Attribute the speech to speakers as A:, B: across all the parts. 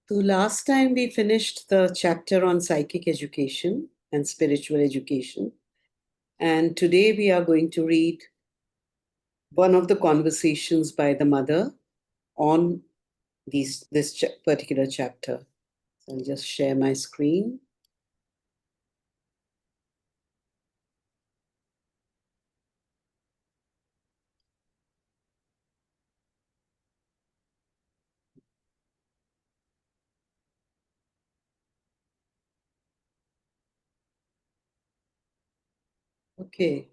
A: So last time we finished the chapter on psychic education and spiritual education. And today we are going to read one of the conversations by the mother on this particular chapter. So I'll just share my screen. Okay.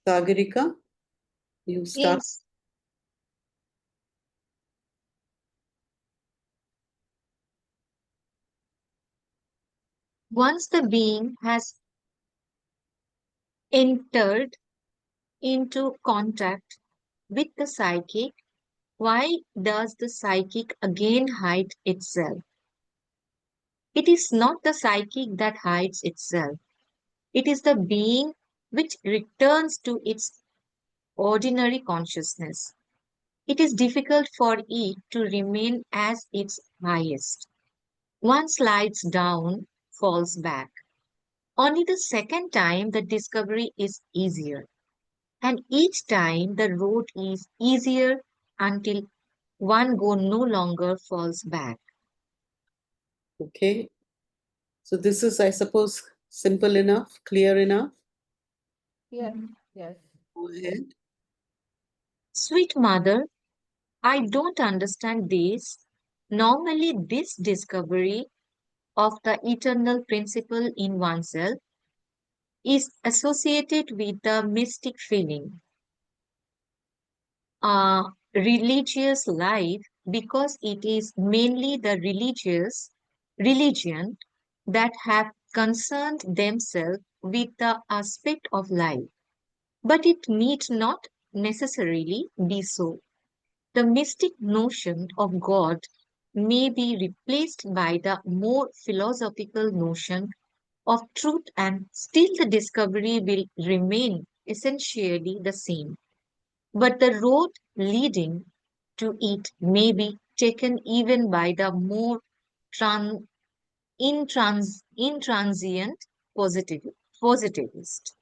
A: Sagarika, you start.
B: Yes. Once the being has entered into contact with the psychic, why does the psychic again hide itself? It is not the psychic that hides itself. It is the being which returns to its ordinary consciousness. It is difficult for it to remain as its highest. One slides down, falls back. Only the second time the discovery is easier. And each time the road is easier until one go no longer falls back.
A: Okay. So this is, I suppose, simple enough, clear enough.
C: Yes, yes.
A: Go ahead.
B: Sweet mother, I don't understand this. Normally, this discovery of the eternal principle in oneself is associated with the mystic feeling, a religious life, because it is mainly the religion that have concerned themselves with the aspect of life. But it need not necessarily be so. The mystic notion of God may be replaced by the more philosophical notion of truth, and still the discovery will remain essentially the same. But the road leading to it may be taken even by the more tran- intransient positivist.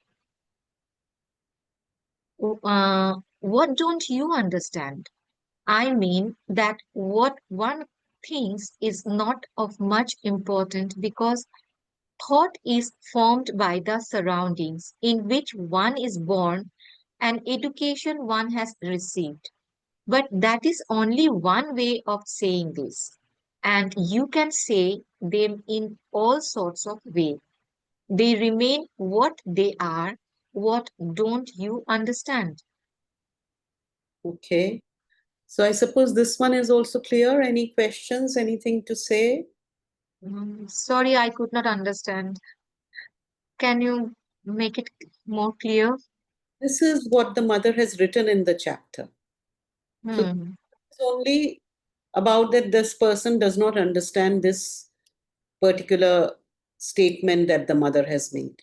B: What don't you understand? I mean that what one thinks is not of much importance because thought is formed by the surroundings in which one is born and education one has received. But that is only one way of saying this. And you can say them in all sorts of ways. They remain what they are. What don't you understand?
A: Okay. So I suppose this one is also clear. Any questions? Anything to say?
B: Sorry, I could not understand. Can you make it more clear?
A: This is what the mother has written in the chapter. So
B: Hmm.
A: it's only about that this person does not understand this particular statement that the mother has made.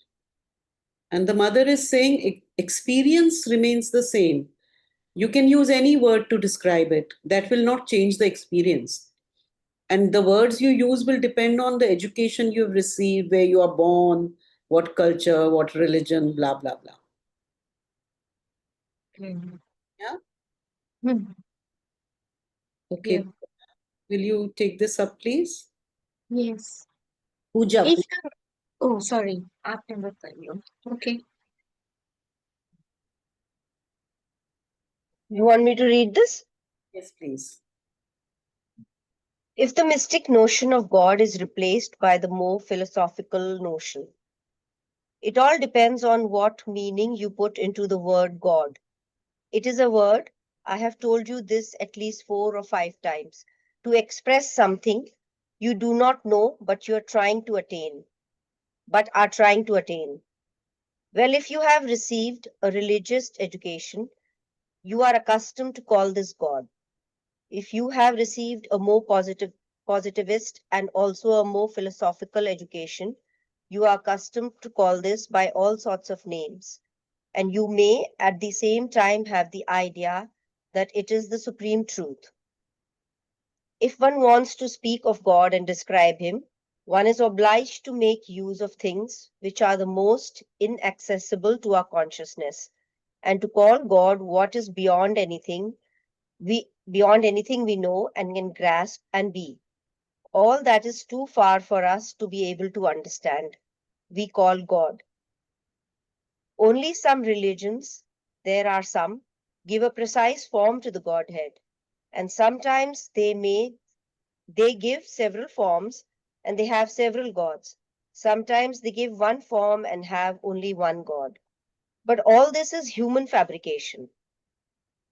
A: And the mother is saying experience remains the same. You can use any word to describe it, that will not change the experience. And the words you use will depend on the education you've received, where you are born, what culture, what religion, blah, blah, blah.
B: Hmm.
A: Yeah.
B: Hmm. Yeah.
A: Okay. Will you take this up, please?
B: Yes.
A: Puja.
B: If the, oh, sorry, आपने बताइए. Okay.
C: You want me to read this?
A: Yes, please.
C: If the mystic notion of God is replaced by the more philosophical notion, it all depends on what meaning you put into the word God. It is a word, I have told you this at least 4 or 5 times, to express something you do not know but you are trying to attain, but are trying to attain. Well, if you have received a religious education, you are accustomed to call this God. If you have received a more positivist and also a more philosophical education, you are accustomed to call this by all sorts of names. And you may at the same time have the idea that it is the supreme truth. If one wants to speak of God and describe him, one is obliged to make use of things which are the most inaccessible to our consciousness, and to call God what is beyond anything we know and can grasp and be. All that is too far for us to be able to understand, we call God. Only some religions, there are some, give a precise form to the Godhead, and sometimes they give several forms and they have several gods. Sometimes they give one form and have only one God. But all this is human fabrication.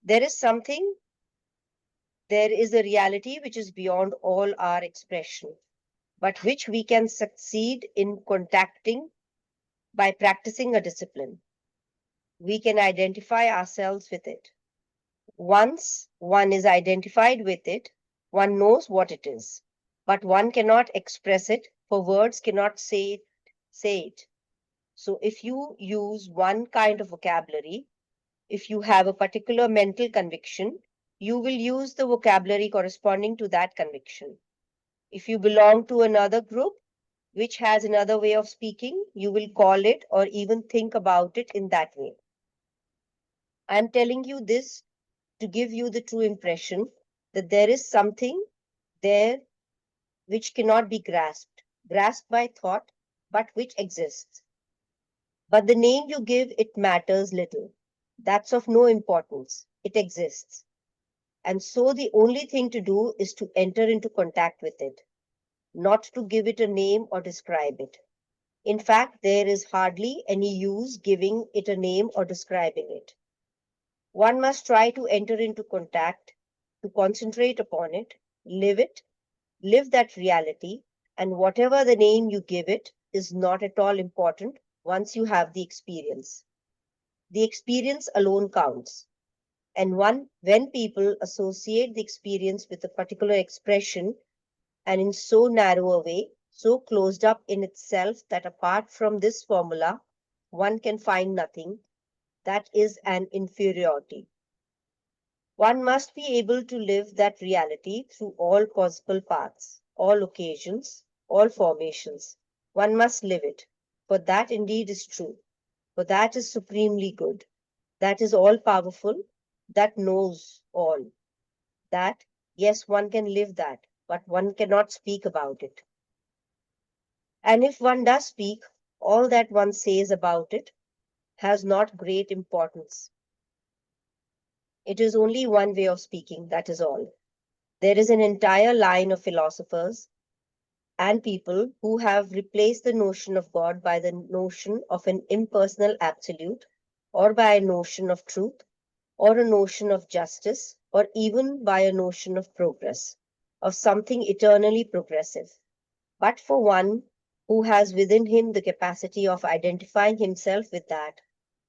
C: There is something, there is a reality which is beyond all our expression, but which we can succeed in contacting by practicing a discipline. We can identify ourselves with it. Once one is identified with it, one knows what it is, but one cannot express it, for words cannot say it. So if you use one kind of vocabulary, if you have a particular mental conviction, you will use the vocabulary corresponding to that conviction. If you belong to another group which has another way of speaking, you will call it or even think about it in that way. I am telling you this to give you the true impression that there is something there which cannot be grasped by thought, but which exists. But the name you give it matters little. That's of no importance. It exists. And so the only thing to do is to enter into contact with it, not to give it a name or describe it. In fact, there is hardly any use giving it a name or describing it. One must try to enter into contact, to concentrate upon it, live that reality, and whatever the name you give it is not at all important once you have the experience. The experience alone counts. And when people associate the experience with a particular expression, and in so narrow a way, so closed up in itself that apart from this formula, one can find nothing, that is an inferiority. One must be able to live that reality through all possible paths, all occasions, all formations. One must live it, for that indeed is true, for that is supremely good, that is all powerful, that knows all. That, yes, one can live that, but one cannot speak about it. And if one does speak, all that one says about it has not great importance. It is only one way of speaking, that is all. There is an entire line of philosophers and people who have replaced the notion of God by the notion of an impersonal absolute, or by a notion of truth, or a notion of justice, or even by a notion of progress, of something eternally progressive. But for one who has within him the capacity of identifying himself with that,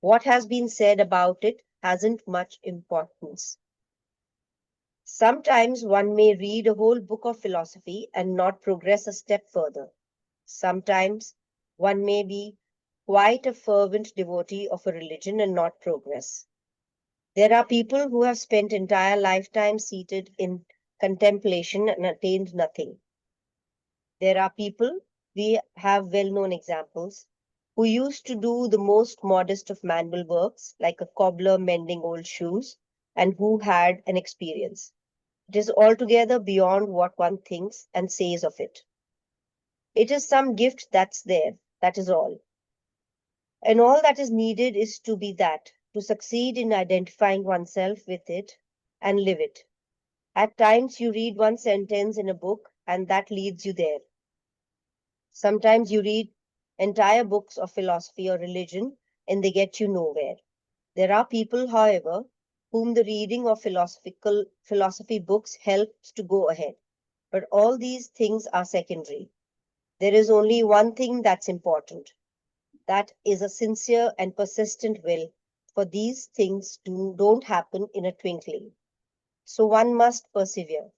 C: what has been said about it hasn't much importance. Sometimes one may read a whole book of philosophy and not progress a step further. Sometimes one may be quite a fervent devotee of a religion and not progress. There are people who have spent entire lifetimes seated in contemplation and attained nothing. There are people, we have well-known examples, who used to do the most modest of manual works, like a cobbler mending old shoes, and who had an experience. It is altogether beyond what one thinks and says of it. It is some gift that's there, that is all. And all that is needed is to be that, to succeed in identifying oneself with it and live it. At times you read one sentence in a book and that leads you there. Sometimes you read entire books of philosophy or religion and they get you nowhere. There are people, however, whom the reading of philosophy books helps to go ahead. But all these things are secondary. There is only one thing that's important. That is a sincere and persistent will, for these things don't happen in a twinkling. So one must persevere.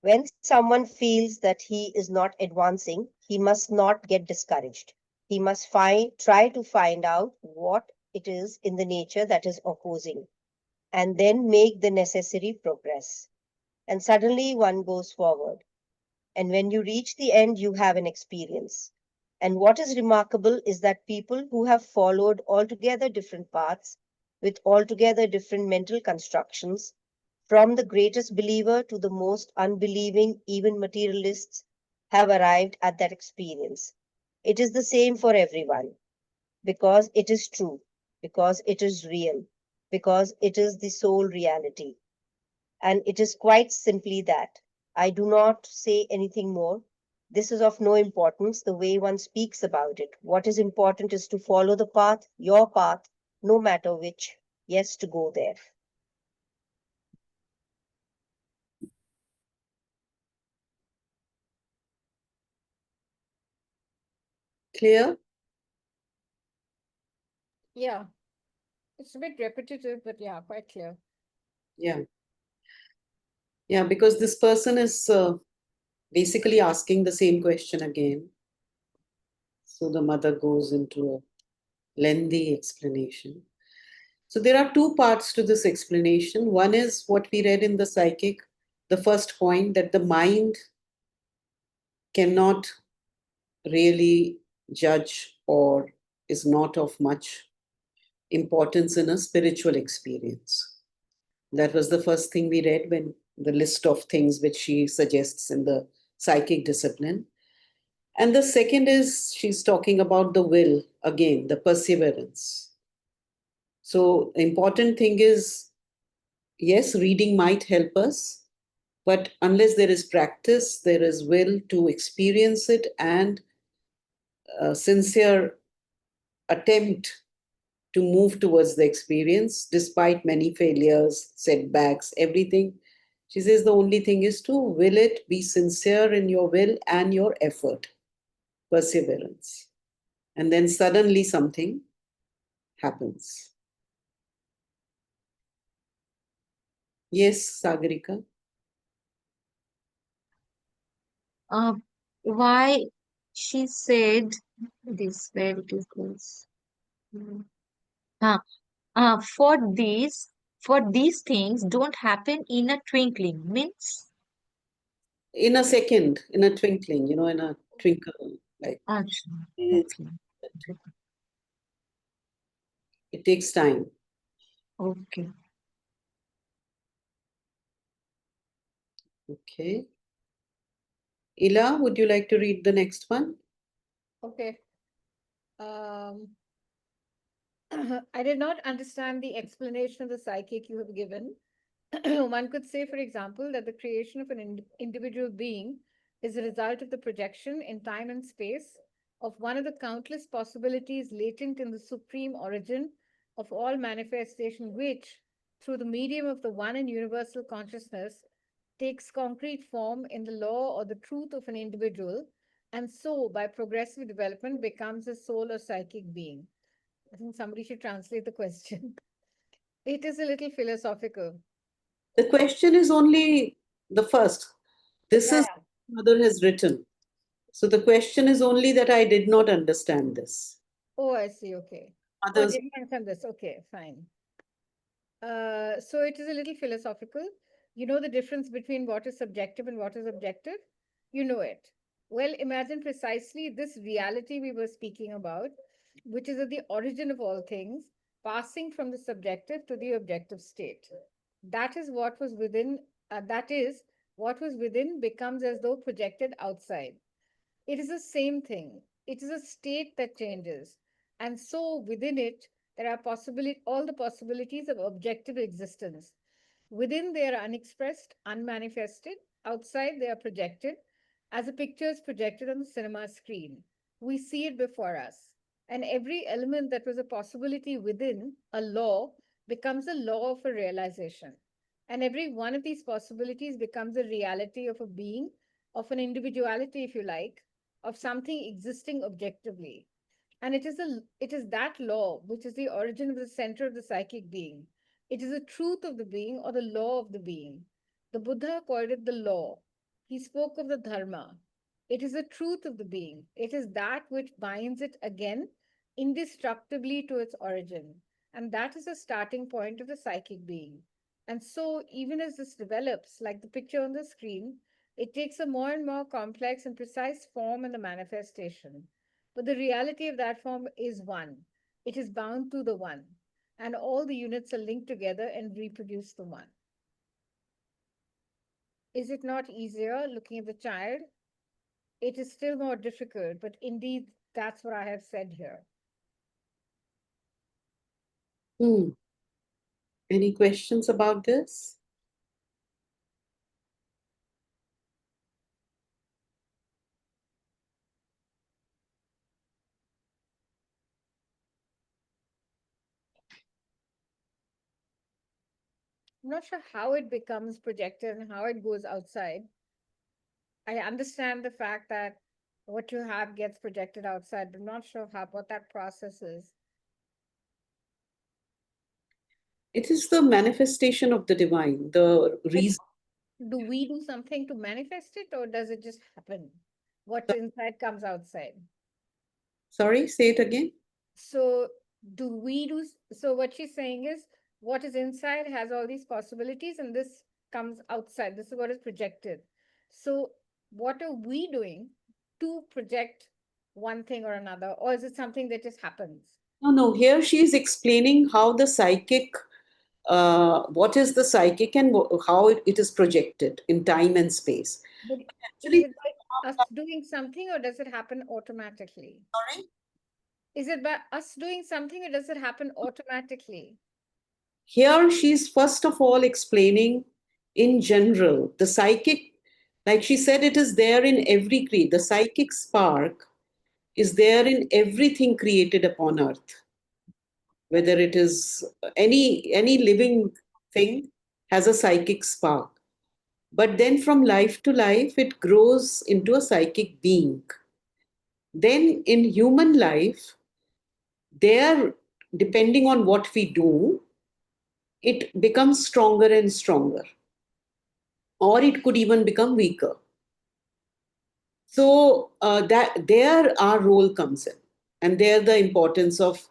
C: When someone feels that he is not advancing, he must not get discouraged. He must try to find out what it is in the nature that is opposing, and then make the necessary progress. and suddenly one goes forward. And when you reach the end, you have an experience. And what is remarkable is that people who have followed altogether different paths with altogether different mental constructions, from the greatest believer to the most unbelieving, even materialists, have arrived at that experience. It is the same for everyone because it is true, because it is real, because it is the sole reality. And it is quite simply that. I do not say anything more. This is of no importance the way one speaks about it. What is important is to follow the path, your path, no matter which. Yes, to go there.
A: Clear?
D: Yeah, it's a bit repetitive, but yeah, quite clear.
A: Yeah. Yeah, because this person is basically asking the same question again. So the mother goes into a lengthy explanation. So there are two parts to this explanation. One is what we read in the psychic, the first point that the mind cannot really judge or is not of much importance in a spiritual experience. That was the first thing we read when the list of things which she suggests in the psychic discipline. And the second is she's talking about the will, again, the perseverance. So, important thing is yes, reading might help us, but unless there is practice, there is will to experience it and a sincere attempt to move towards the experience despite many failures, setbacks, everything. She says the only thing is to will it, be sincere in your will and your effort, perseverance. And then suddenly something happens. Yes, Sagarika.
B: Uh, why she said this, where it is goes. Mm. Uh, for these things don't happen in a twinkling. Means,
A: In a second, in a twinkling, in a twinkle, like
B: Acha,
A: it
B: okay,
A: it takes time.
B: okay.
A: Okay. Ila, would you like to read the next one?
D: Okay. Um, I did not understand the explanation of the psychic you have given. One could say, for example, that the creation of an individual being is a result of the projection in time and space of one of the countless possibilities latent in the supreme origin of all manifestation, which, through the medium of the one and universal consciousness, takes concrete form in the law or the truth of an individual, and so, by progressive development, becomes a soul or psychic being. I think somebody should translate the question. It is a little philosophical.
A: The question is only the first. This
D: Yeah,
A: is
D: yeah.
A: mother has written. So the question is only that I did not understand this.
D: Oh, I see. Okay. Oh,
A: Others,
D: different from this. Okay, fine. So it is a little philosophical. You know the difference between what is subjective and what is objective? You know it. Well, imagine precisely this reality we were speaking about, which is at the origin of all things, passing from the subjective to the objective state. That is what was within, that is, what was within becomes as though projected outside. It is the same thing. It is a state that changes. And so within it, there are all the possibilities of objective existence. Within, they are unexpressed, unmanifested. Outside, they are projected as a picture is projected on the cinema screen. We see it before us. And every element that was a possibility within a law becomes a law of a realization. And every one of these possibilities becomes a reality of a being, of an individuality, if you like, of something existing objectively. And it is that law which is the origin of the center of the psychic being. It is the truth of the being or the law of the being. The Buddha called it the law. He spoke of the dharma. It is the truth of the being. It is that which binds it again indestructibly to its origin. And that is the starting point of the psychic being. And so, even as this develops, like the picture on the screen, it takes a more and more complex and precise form in the manifestation. But the reality of that form is one. It is bound to the one. And all the units are linked together and reproduce the one. Is it not easier looking at the child? It is still more difficult, but indeed, that's what I have said here.
A: Any questions about this?
D: I'm not sure how it becomes projected and how it goes outside. I understand the fact that what you have gets projected outside, but I'm not sure what that process is.
A: It is the manifestation of the divine, the reason.
D: Do we do something to manifest it, or does it just happen? What's inside comes outside.
A: Sorry, say it again.
D: So so what she's saying is what is inside has all these possibilities, and this comes outside. This is what is projected. So what are we doing to project one thing or another, or is it something that just happens?
A: No. Here she is explaining how the psychic, what is the psychic and how it is projected in time and space.
D: But is
A: Actually,
D: it by us doing something, or does it happen automatically?
A: sorry?
D: Is it by us doing something, or does it happen automatically?
A: Here she's first of all explaining in general the psychic, like she said, it is there in every creed. The psychic spark is there in everything created upon earth, whether it is any living thing has a psychic spark. But then from life to life, it grows into a psychic being. Then in human life, there, depending on what we do, it becomes stronger and stronger, or it could even become weaker. So that there our role comes in, and there the importance of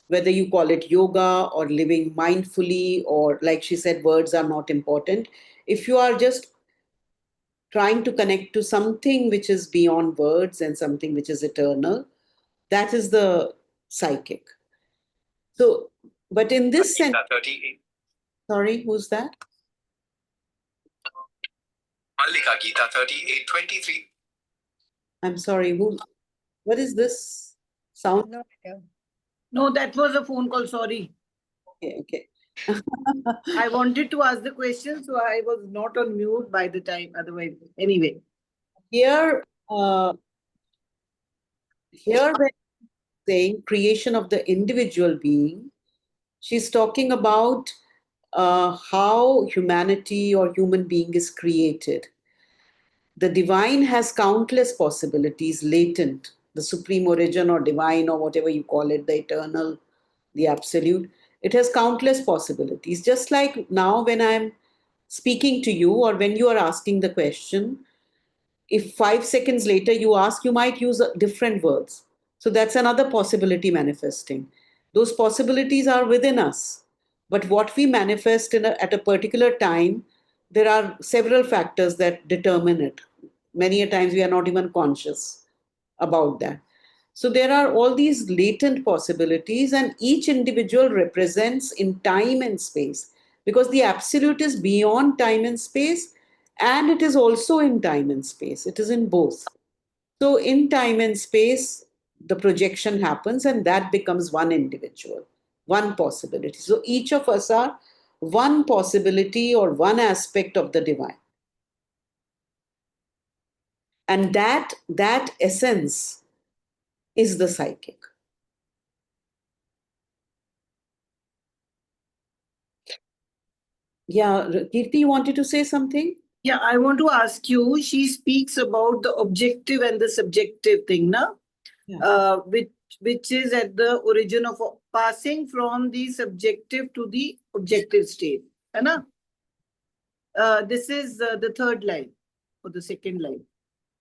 A: whether you call it yoga or living mindfully, or like she said, words are not important. If you are just trying to connect to something which is beyond words and something which is eternal, that is the psychic. So, but in this sense,
E: 38.
A: sorry, who's that?
E: Mallika Gita 38:23.
A: I'm sorry, what is this sound?
D: No idea.
F: No, that was a phone call. Sorry.
A: Okay.
F: I wanted to ask the question, so I was not on mute by the time. Otherwise, anyway.
A: Here, when saying creation of the individual being, she's talking about how humanity or human being is created. The divine has countless possibilities latent, the supreme origin or divine or whatever you call it, the eternal, the absolute. It has countless possibilities. Just like now, when I'm speaking to you or when you are asking the question, if 5 seconds later you ask, you might use different words. So that's another possibility manifesting. Those possibilities are within us. But what we manifest at a particular time, there are several factors that determine it. Many a times we are not even conscious about that. So there are all these latent possibilities, and each individual represents in time and space, because the absolute is beyond time and space, and it is also in time and space. It is in both. So in time and space, the projection happens, and that becomes one individual, one possibility. So each of us are one possibility or one aspect of the divine. And that essence is the psychic. Yeah, Kirti, you wanted to say something?
F: Yeah, I want to ask you. She speaks about the objective and the subjective thing, na?
A: Yeah.
F: Which is at the origin of passing from the subjective to the objective state. है ना? This is the third line or the second line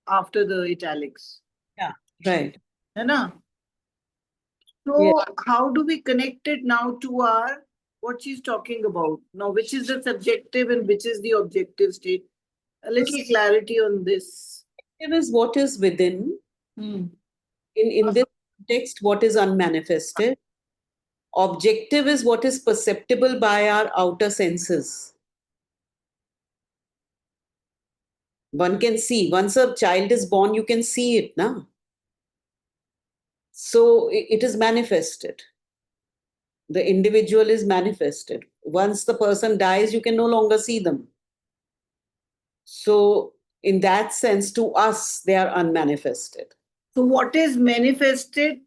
F: after the italics.
A: Yeah, right.
F: है ना? So
A: Yeah.
F: how do we connect it now to our what she's talking about. Now, which is the subjective and which is the objective state? A little clarity on this.
A: It is what is within. In this context, what is unmanifested. Objective is what is perceptible by our outer senses. One can see. Once a child is born, you can see it now. So it is manifested. The individual is manifested. Once the person dies, you can no longer see them. So, in that sense, to us, they are unmanifested.
F: So, what is manifested,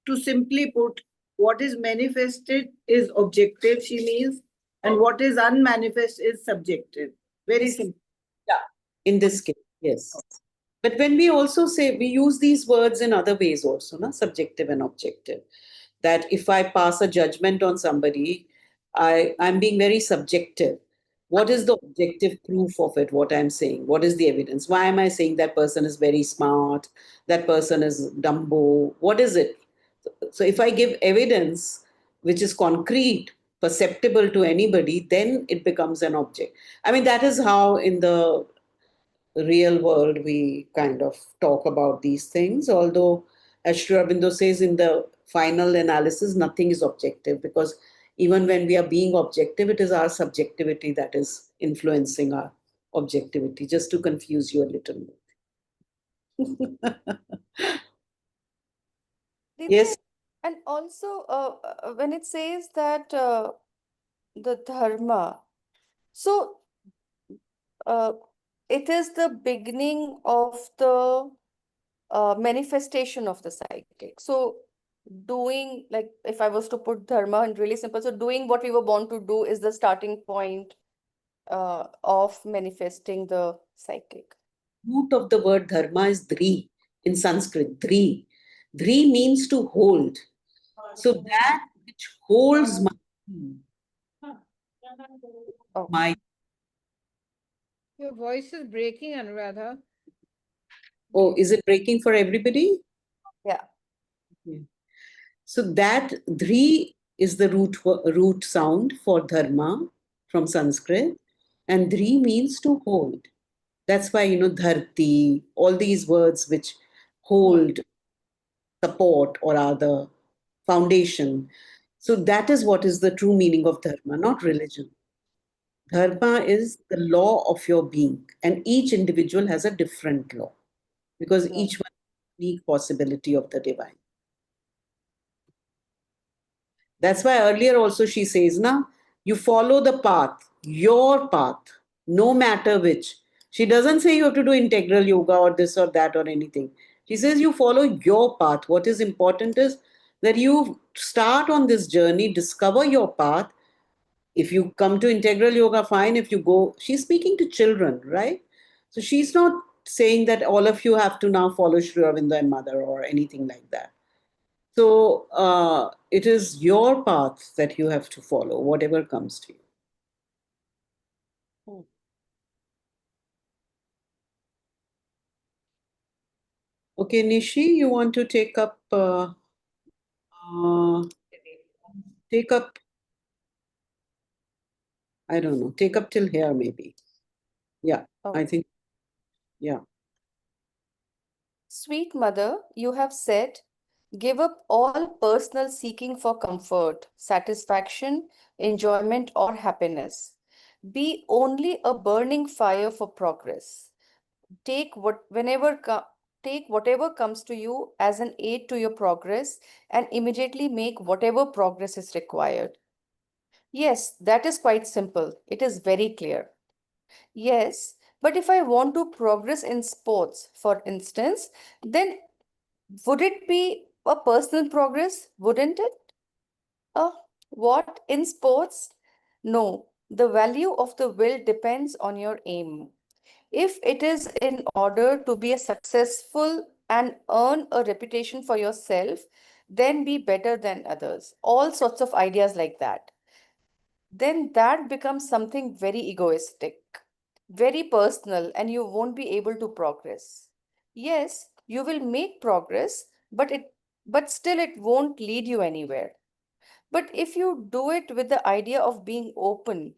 F: to simply put, what is manifested is objective, she means, and what is unmanifest is subjective. Very simple.
A: Yeah, in this case, yes. But when we also say, we use these words in other ways also, no? Subjective and objective. That if I pass a judgment on somebody, I'm being very subjective. What is the objective proof of it, what I'm saying? What is the evidence? Why am I saying that person is very smart? That person is dumbo? What is it? So if I give evidence which is concrete, perceptible to anybody, then it becomes an object. I mean, that is how in the real world we kind of talk about these things. Although, as Sri Aurobindo says, in the final analysis, nothing is objective, because even when we are being objective, it is our subjectivity that is influencing our objectivity, just to confuse you a little bit. Yes.
G: And also, when it says that the dharma, so it is the beginning of the manifestation of the psychic. So, doing, like, if I was to put dharma in really simple, so doing what we were born to do is the starting point of manifesting the psychic.
A: Root of the word dharma is dhri in Sanskrit. Dhri. Dhri means to hold. So that which holds my
D: Your voice is breaking, Anuradha.
A: oh, is it breaking for everybody?
G: Yeah.
A: Okay. So that dhri is the root sound for dharma from Sanskrit, and dhri means to hold. That's why, dharti, all these words which hold, support, or other foundation. So that is what is the true meaning of dharma, not religion. Dharma is the law of your being, and each individual has a different law, because
G: Right.
A: each one has a unique possibility of the divine. That's why earlier also she says, now you follow the path, your path, no matter which. She doesn't say you have to do integral yoga or this or that or anything. She says you follow your path. What is important is that you start on this journey, discover your path. If you come to integral yoga, fine. If you go, she's speaking to children, right? So she's not saying that all of you have to now follow Sri Aurobindo and Mother or anything like that. So it is your path that you have to follow, whatever comes to you. Okay, Nishi, you want to take up I don't know, take up till here maybe. Yeah, I think, yeah.
G: Sweet mother, you have said, give up all personal seeking for comfort, satisfaction, enjoyment, or happiness. Be only a burning fire for progress. Take take whatever comes to you as an aid to your progress and immediately make whatever progress is required. Yes, that is quite simple. It is very clear. Yes, but if I want to progress in sports, for instance, then would it be a personal progress? Wouldn't it? What? In sports? No, the value of the will depends on your aim. If it is in order to be a successful and earn a reputation for yourself, then be better than others. All sorts of ideas like that. Then that becomes something very egoistic, very personal, and you won't be able to progress. Yes, you will make progress, but still it won't lead you anywhere. But if you do it with the idea of being open,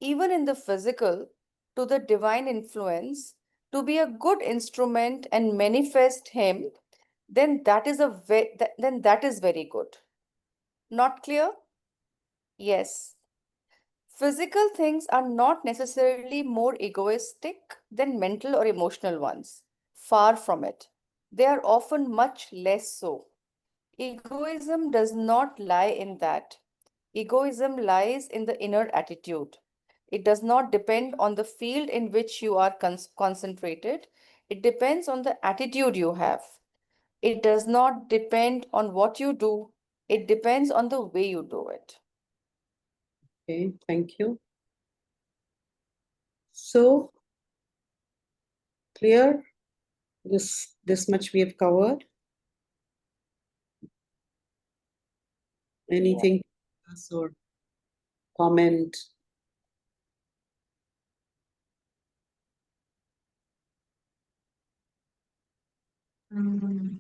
G: even in the physical, to the divine influence, to be a good instrument and manifest Him, then then that is very good. Not clear? Yes. Physical things are not necessarily more egoistic than mental or emotional ones. Far from it. They are often much less so. Egoism does not lie in that. Egoism lies in the inner attitude. It does not depend on the field in which you are concentrated. It depends on the attitude you have. It does not depend on what you do. It depends on the way you do it.
A: Okay, thank you. So, clear? This much we have covered. Anything else or comment?
B: Mm,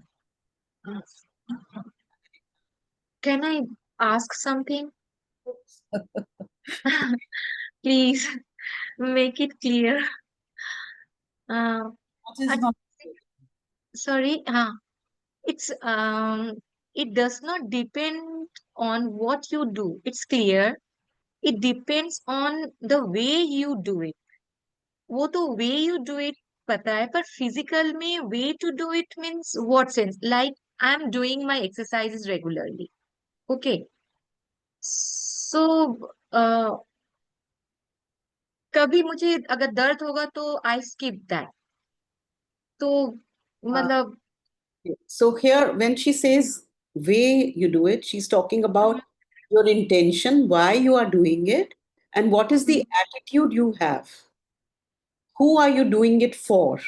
B: Can I ask something? Please make it clear. Uh,
A: What is
B: I-
A: not
B: sorry, it does not depend on what you do. It's clear. It depends on the way you do it. वो तो way you do it पता है पर physical में way to do it means what sense? Like I'm doing my exercises regularly. Okay. So कभी मुझे अगर दर्द होगा तो I skip that. तो मतलब
A: so here when she says way you do it, she's talking about your intention, why you are doing it, and what is the attitude you have. Who are you doing it for?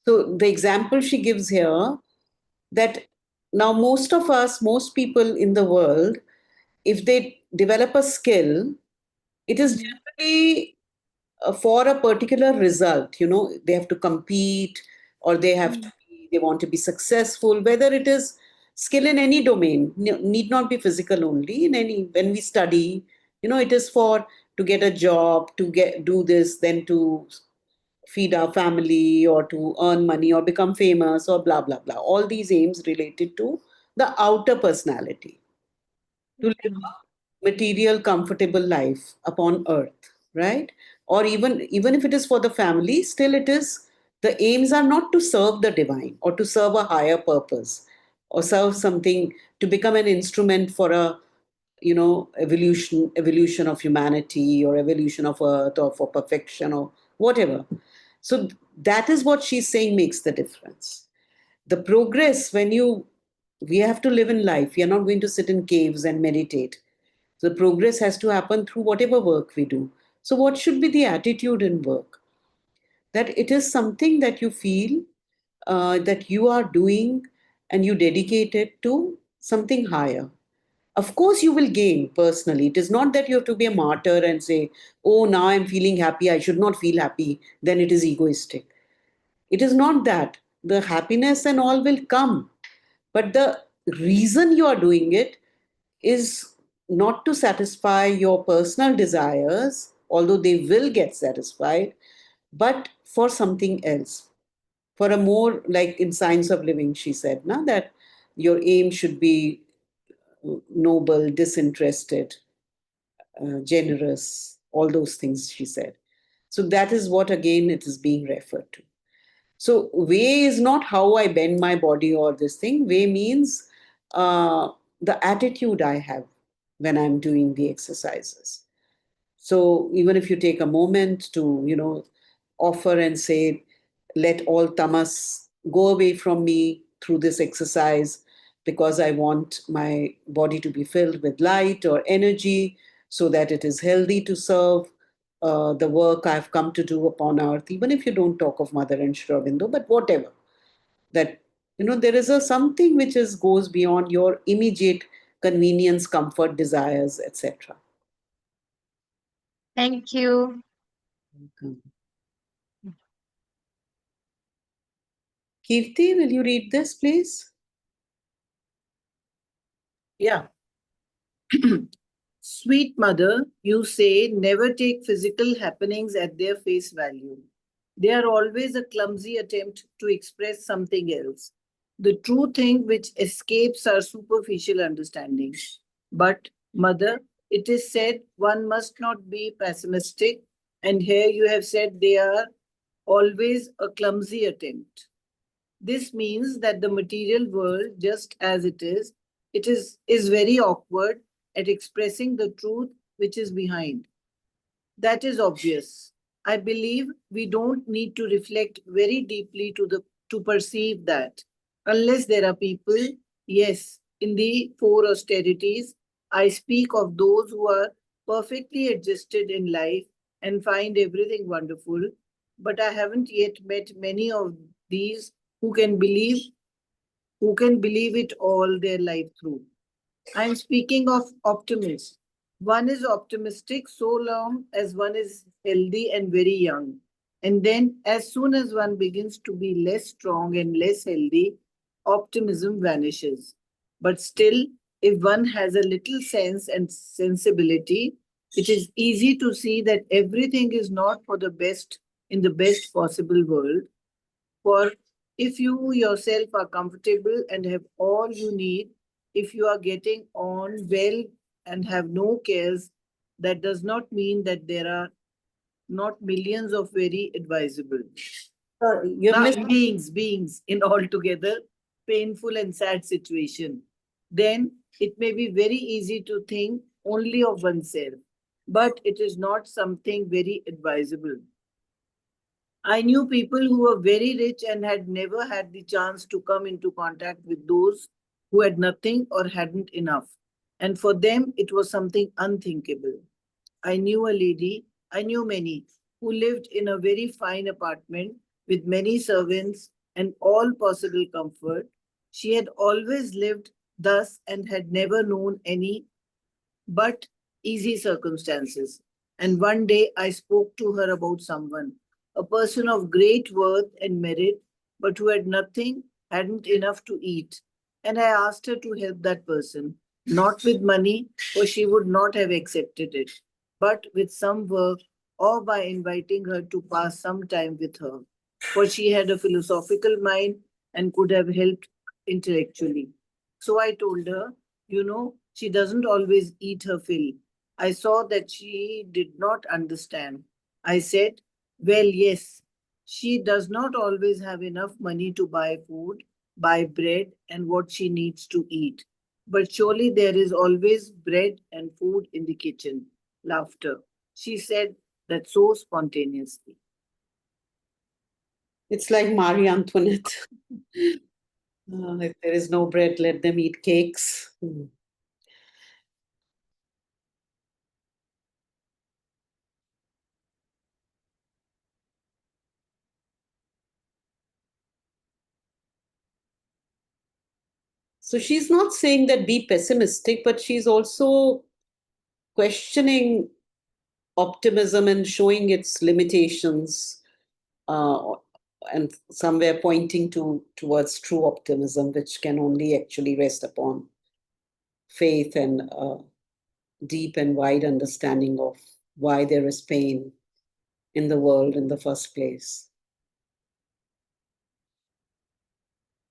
A: So the example she gives here that now most of us, most people in the world, if they develop a skill, it is generally for a particular result. You know, they have to compete or they want to be successful, whether it is skill in any domain, need not be physical only. In any, when we study, you know, it is for to get a job, to get do this, then to feed our family or to earn money or become famous or blah blah blah, all these aims related to the outer personality, to live a material comfortable life upon earth, right? Or even if it is for the family, still it is, the aims are not to serve the divine or to serve a higher purpose or serve something, to become an instrument for a, you know, evolution of humanity or evolution of earth or for perfection or whatever. So that is what she's saying makes the difference. The progress, when you, we have to live in life, we are not going to sit in caves and meditate. So the progress has to happen through whatever work we do. So what should be the attitude in work? That it is something that you feel that you are doing and you dedicate it to something higher. Of course, you will gain personally. It is not that you have to be a martyr and say, oh, now I'm feeling happy, I should not feel happy, then it is egoistic. It is not that. The happiness and all will come. But the reason you are doing it is not to satisfy your personal desires, although they will get satisfied, but for something else. For a more, like in Science of Living, she said, na, that your aim should be noble, disinterested, generous, all those things she said. So that is what again it is being referred to. So way is not how I bend my body or this thing. Way means the attitude I have when I'm doing the exercises. So even if you take a moment to, you know, offer and say, let all tamas go away from me through this exercise, because I want my body to be filled with light or energy so that it is healthy to serve the work I've come to do upon earth, even if you don't talk of Mother and Sri Aurobindo, but whatever. That, you know, there is a something which is goes beyond your immediate convenience, comfort, desires, etc.
B: Thank you.
A: Kirti, will you read this, please?
F: Yeah. Sweet mother, you say never take physical happenings at their face value. They are always a clumsy attempt to express something else. The true thing which escapes our superficial understanding. But, mother, it is said one must not be pessimistic, and here you have said they are always a clumsy attempt. This means that the material world, just as is very awkward at expressing the truth which is behind. That is obvious. I believe we don't need to reflect very deeply to perceive that. Unless there are people, yes, in the four austerities, I speak of those who are perfectly adjusted in life and find everything wonderful, but I haven't yet met many of these who can believe it all their life through. I'm speaking of optimists. One is optimistic so long as one is healthy and very young. And then, as soon as one begins to be less strong and less healthy, optimism vanishes. But still, if one has a little sense and sensibility, it is easy to see that everything is not for the best in the best possible world. For if you yourself are comfortable and have all you need, if you are getting on well and have no cares, that does not mean that there are not millions of very advisable
A: You've missed
F: beings in altogether painful and sad situation. Then it may be very easy to think only of oneself, but it is not something very advisable. I knew people who were very rich and had never had the chance to come into contact with those who had nothing or hadn't enough. And for them, it was something unthinkable. I knew many, who lived in a very fine apartment with many servants and all possible comfort. She had always lived thus and had never known any but easy circumstances. And one day I spoke to her about someone, a person of great worth and merit, but who had nothing, hadn't enough to eat. And I asked her to help that person, not with money, for she would not have accepted it, but with some work or by inviting her to pass some time with her, for she had a philosophical mind and could have helped intellectually. So I told her, she doesn't always eat her fill. I saw that she did not understand. I said, well, yes, she does not always have enough money to buy food, buy bread, and what she needs to eat. But surely there is always bread and food in the kitchen. Laughter. She said that so spontaneously.
A: It's like Marie Antoinette. If there is no bread, let them eat cakes. So she's not saying that be pessimistic, but she's also questioning optimism and showing its limitations, and somewhere pointing towards true optimism, which can only actually rest upon faith and deep and wide understanding of why there is pain in the world in the first place.